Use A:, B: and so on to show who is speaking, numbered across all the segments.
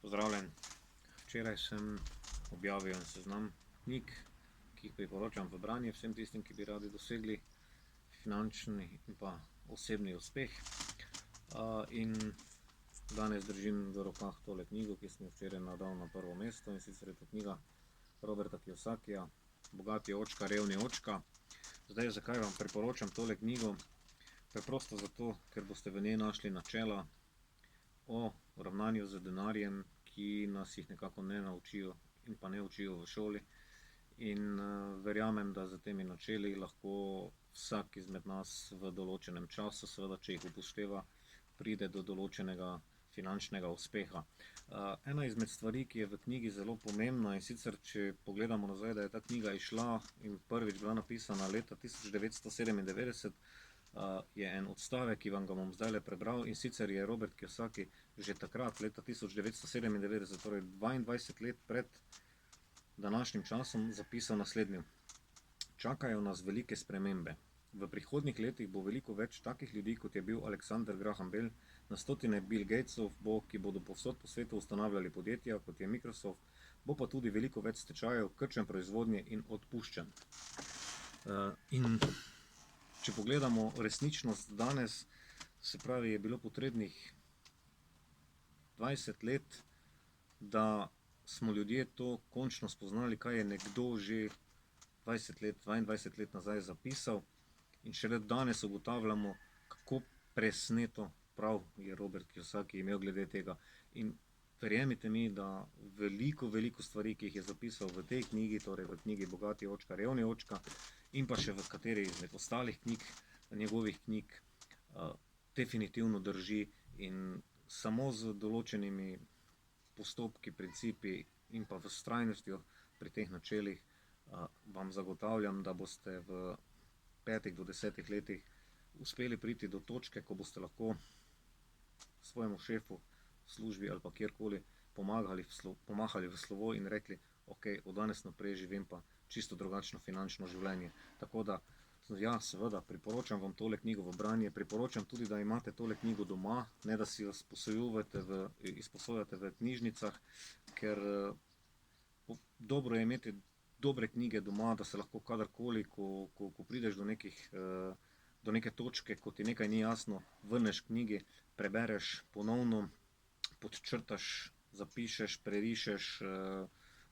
A: Pozdravljen. Včeraj sem objavil en seznam knjig, ki jih priporočam v branje vsem tistim, ki bi radi dosegli finančni in pa osebni uspeh. In danes držim v rokah tole knjigo, ki sem jo včeraj dal na prvo mesto, in sicer je to knjiga Roberta Kiyosakija Bogati očka, revni očka. Zdaj, zakaj vam priporočam tole knjigo? Preprosto zato, ker boste v njej našli načela o ravnanju z denarjem, ki nas jih nekako ne naučijo in pa ne učijo v šoli. In verjamem, da za temi načeli lahko vsak izmed nas v določenem času, seveda če jih upošteva, pride do določenega finančnega uspeha. Ena izmed stvari, ki je v knjigi zelo pomembna, in sicer če pogledamo nazaj, da je ta knjiga izšla in prvič bila napisana leta 1997, je en odstavek, ki vam ga bom zdajle prebral, in sicer je Robert Kiyosaki že takrat, leta 1997, torej 22 let pred današnjim časom, zapisal naslednje. Čakajo nas velike spremembe. V prihodnjih letih bo veliko več takih ljudi, kot je bil Alexander Graham Bell, na stotine Bill Gatesov bo, ki bodo povsod po svetu ustanavljali podjetja, kot je Microsoft, bo pa tudi veliko več stečajev, krčenj proizvodnje in odpuščanj. In če pogledamo resničnost danes, se pravi, je bilo potrebnih 20 let, da smo ljudje to končno spoznali, kaj je nekdo že 20 let, 22 let nazaj zapisal, in šele danes ugotavljamo, kako presneto prav je Robert Kiyosaki imel glede tega. In verjemite mi, da veliko stvari, ki jih je zapisal v tej knjigi, torej v knjigi Bogati očka, revni očka, in pa še v kateri izmed ostalih knjig, njegovih knjig, definitivno drži, in samo z določenimi postopki, principi in pa vztrajnostjo pri teh načelih vam zagotavljam, da boste v 5 do 10 letih uspeli priti do točke, ko boste lahko svojemu šefu v službi ali pa kjerkoli pomahali v slovo in rekli, ok, od danes naprej živim pa čisto drugačno finančno življenje. Tako da, ja, seveda, priporočam vam tole knjigo v branje, priporočam tudi, da imate tole knjigo doma, ne da si jo izposojate v knjižnicah, ker dobro je imeti dobre knjige doma, da se lahko kadarkoli, ko prideš do neke točke, ko ti nekaj ni jasno, vrneš knjigi, prebereš ponovno, podčrtaš, zapišeš, prerišeš,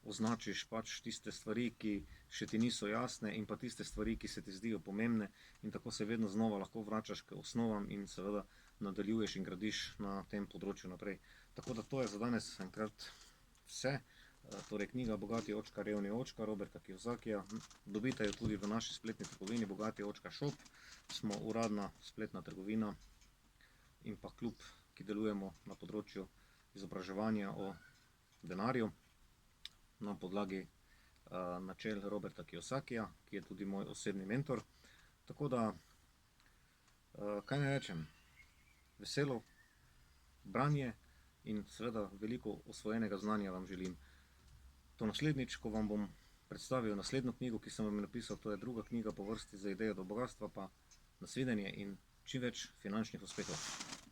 A: označiš pač tiste stvari, ki še ti niso jasne, in pa tiste stvari, ki se ti zdijo pomembne, in tako se vedno znova lahko vračaš k osnovam in seveda nadaljuješ in gradiš na tem področju naprej. Tako da to je za danes enkrat vse. Torej knjiga Bogati očka, revni očka Roberta Kiyosakija. Dobite jo tudi v naši spletni trgovini bogati.shop. Smo uradna spletna trgovina in pa klub, ki delujemo na področju izobraževanja o denarju na podlagi načel Roberta Kiyosakija, ki je tudi moj osebni mentor. Tako da, kaj naj rečem, veselo branje in seveda veliko osvojenega znanja vam želim. To naslednjič, ko vam bom predstavil naslednjo knjigo, ki sem vam napisal, to je druga knjiga po vrsti Za idejo do bogatstva, pa nasvidenje in čim več finančnih uspehov.